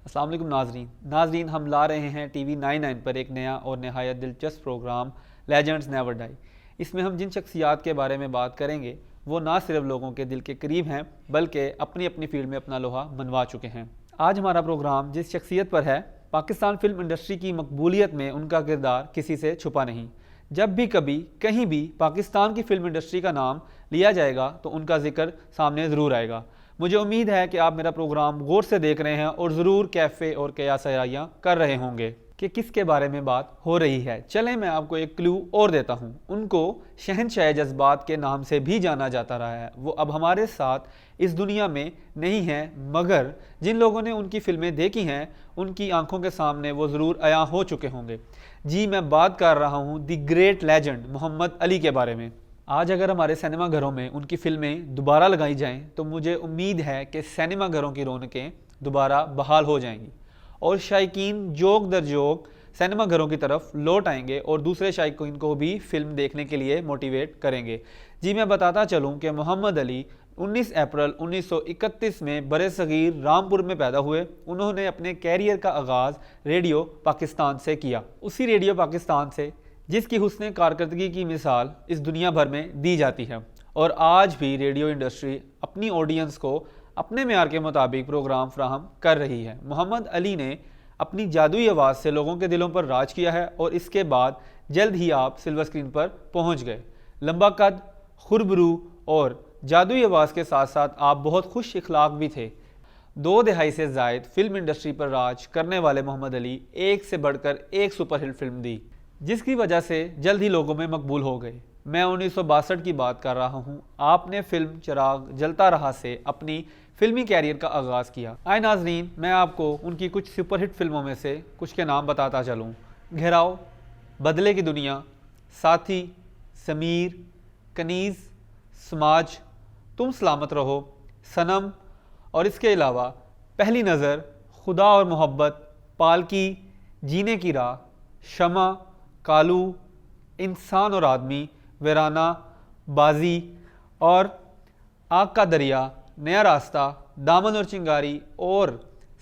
السلام علیکم ناظرین ہم لا رہے ہیں ٹی وی 99 پر ایک نیا اور نہایت دلچسپ پروگرام لیجنڈز نیور ڈائی۔ اس میں ہم جن شخصیات کے بارے میں بات کریں گے وہ نہ صرف لوگوں کے دل کے قریب ہیں بلکہ اپنی اپنی فیلڈ میں اپنا لوہا منوا چکے ہیں۔ آج ہمارا پروگرام جس شخصیت پر ہے، پاکستان فلم انڈسٹری کی مقبولیت میں ان کا کردار کسی سے چھپا نہیں۔ جب بھی کبھی کہیں بھی پاکستان کی فلم انڈسٹری کا نام لیا جائے گا تو ان کا ذکر سامنے ضرور آئے گا۔ مجھے امید ہے کہ آپ میرا پروگرام غور سے دیکھ رہے ہیں اور ضرور کیفے اور قیاسیاں کر رہے ہوں گے کہ کس کے بارے میں بات ہو رہی ہے۔ چلیں میں آپ کو ایک کلو اور دیتا ہوں۔ ان کو شہنشاہ جذبات کے نام سے بھی جانا جاتا رہا ہے۔ وہ اب ہمارے ساتھ اس دنیا میں نہیں ہیں، مگر جن لوگوں نے ان کی فلمیں دیکھی ہیں ان کی آنکھوں کے سامنے وہ ضرور عیاں ہو چکے ہوں گے۔ جی میں بات کر رہا ہوں دی گریٹ لیجنڈ محمد علی کے بارے میں۔ آج اگر ہمارے سینما گھروں میں ان کی فلمیں دوبارہ لگائی جائیں تو مجھے امید ہے کہ سینما گھروں کی رونقیں دوبارہ بحال ہو جائیں گی اور شائقین جوک در جوک سینما گھروں کی طرف لوٹ آئیں گے اور دوسرے شائقین کو بھی فلم دیکھنے کے لیے موٹیویٹ کریں گے۔ جی میں بتاتا چلوں کہ محمد علی 19 اپریل 1931 میں برصغیر رامپور میں پیدا ہوئے۔ انہوں نے اپنے کیریئر کا آغاز ریڈیو پاکستان سے کیا، اسی ریڈیو پاکستان سے جس کی حسن کارکردگی کی مثال اس دنیا بھر میں دی جاتی ہے، اور آج بھی ریڈیو انڈسٹری اپنی آڈینس کو اپنے معیار کے مطابق پروگرام فراہم کر رہی ہے۔ محمد علی نے اپنی جادوئی آواز سے لوگوں کے دلوں پر راج کیا ہے اور اس کے بعد جلد ہی آپ سلور اسکرین پر پہنچ گئے۔ لمبا قد، خربرو اور جادوئی آواز کے ساتھ ساتھ آپ بہت خوش اخلاق بھی تھے۔ 2 دہائی سے زائد فلم انڈسٹری پر راج کرنے والے محمد علی ایک سے بڑھ کر ایک سپر ہٹ فلم دی جس کی وجہ سے جلد ہی لوگوں میں مقبول ہو گئے۔ میں 1962 کی بات کر رہا ہوں۔ آپ نے فلم چراغ جلتا رہا سے اپنی فلمی کیریئر کا آغاز کیا۔ آئے ناظرین، میں آپ کو ان کی کچھ سپر ہٹ فلموں میں سے کچھ کے نام بتاتا چلوں۔ گھیراؤ، بدلے کی دنیا، ساتھی، ضمیر، کنیز، سماج، تم سلامت رہو، صنم، اور اس کے علاوہ پہلی نظر، خدا اور محبت، پالکی، جینے کی راہ، شمع، کالو، انسان اور آدمی، ویرانہ، بازی اور آگ کا دریا، نیا راستہ، دامن اور چنگاری اور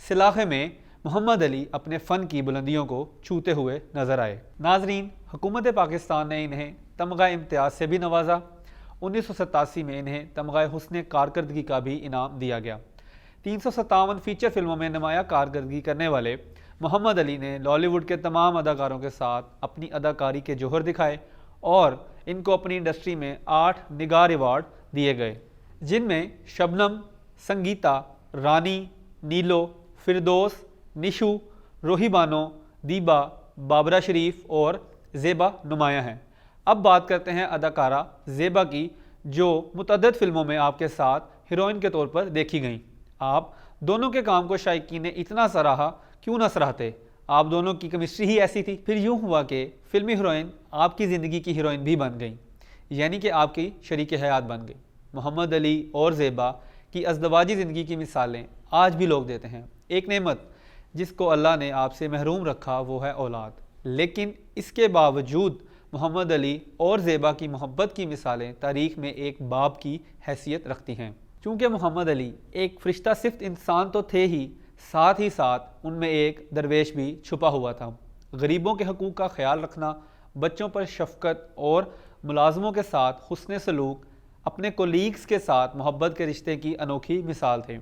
سلاخے میں محمد علی اپنے فن کی بلندیوں کو چھوتے ہوئے نظر آئے۔ ناظرین، حکومت پاکستان نے انہیں تمغہ امتیاز سے بھی نوازا۔ 1987 میں انہیں تمغہ حسن کارکردگی کا بھی انعام دیا گیا۔ 357 فیچر فلموں میں نمایاں کارکردگی کرنے والے محمد علی نے لالی ووڈ کے تمام اداکاروں کے ساتھ اپنی اداکاری کے جوہر دکھائے اور ان کو اپنی انڈسٹری میں 8 نگار ایوارڈ دیے گئے، جن میں شبنم، سنگیتا، رانی، نیلو، فردوس، نشو، روحی بانو، دیبا، بابرہ شریف اور زیبا نمایاں ہیں۔ اب بات کرتے ہیں اداکارہ زیبا کی، جو متعدد فلموں میں آپ کے ساتھ ہیروئن کے طور پر دیکھی گئیں۔ آپ دونوں کے کام کو شائقین نے اتنا سراہا، کیوں نہ سراہتے، آپ دونوں کی کیمسٹری ہی ایسی تھی۔ پھر یوں ہوا کہ فلمی ہیروئن آپ کی زندگی کی ہیروئن بھی بن گئیں، یعنی کہ آپ کی شریک حیات بن گئی۔ محمد علی اور زیبا کی ازدواجی زندگی کی مثالیں آج بھی لوگ دیتے ہیں۔ ایک نعمت جس کو اللہ نے آپ سے محروم رکھا وہ ہے اولاد، لیکن اس کے باوجود محمد علی اور زیبا کی محبت کی مثالیں تاریخ میں ایک باب کی حیثیت رکھتی ہیں۔ چونکہ محمد علی ایک فرشتہ صفت انسان تو تھے ہی ساتھ ان میں ایک درویش بھی چھپا ہوا تھا۔ غریبوں کے حقوق کا خیال رکھنا، بچوں پر شفقت اور ملازموں کے ساتھ حسن سلوک، اپنے کولیگز کے ساتھ محبت کے رشتے کی انوکھی مثال تھے۔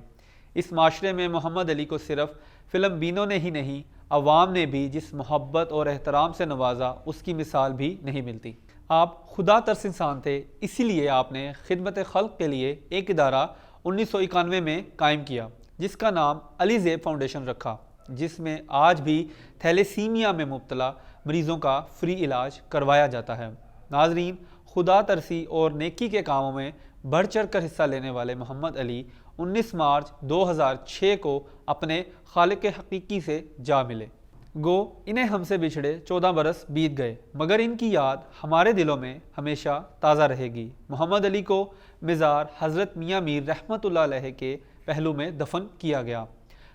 اس معاشرے میں محمد علی کو صرف فلم بینوں نے ہی نہیں، عوام نے بھی جس محبت اور احترام سے نوازا اس کی مثال بھی نہیں ملتی۔ آپ خدا ترس انسان تھے، اسی لیے آپ نے خدمت خلق کے لیے ایک ادارہ 1991 میں قائم کیا جس کا نام علی زیب فاؤنڈیشن رکھا، جس میں آج بھی تھیلیسیمیا میں مبتلا مریضوں کا فری علاج کروایا جاتا ہے۔ ناظرین، خدا ترسی اور نیکی کے کاموں میں بڑھ چڑھ کر حصہ لینے والے محمد علی 19 مارچ 2006 کو اپنے خالق حقیقی سے جا ملے۔ گو انہیں ہم سے بچھڑے 14 برس بیت گئے، مگر ان کی یاد ہمارے دلوں میں ہمیشہ تازہ رہے گی۔ محمد علی کو مزار حضرت میاں میر رحمۃ اللہ علیہ کے پہلو میں دفن کیا گیا۔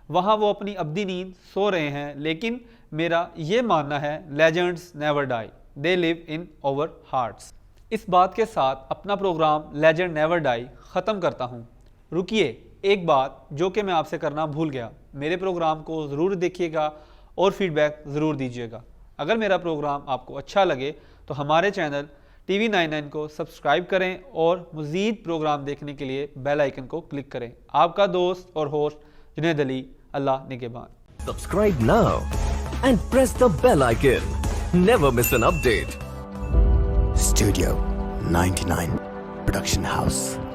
وہاں وہ اپنی ابدی نیند سو رہے ہیں، لیکن میرا یہ ماننا ہے legends never die, they live in our hearts. اس بات کے ساتھ اپنا پروگرام لیجنڈ نیور ڈائی ختم کرتا ہوں۔ رکیے، ایک بات جو کہ میں آپ سے کرنا بھول گیا، میرے پروگرام کو ضرور دیکھیے گا اور فیڈ بیک ضرور دیجیے گا۔ اگر میرا پروگرام آپ کو اچھا لگے تو ہمارے چینل ٹی وی 99 کو سبسکرائب کریں اور مزید پروگرام دیکھنے کے لیے بیل آئیکن کو کلک کریں۔ آپ کا دوست اور ہوسٹ جنید علی، اللہ نگہبان۔ Subscribe now and press the bell icon. Never miss an update. Studio 99 Production House.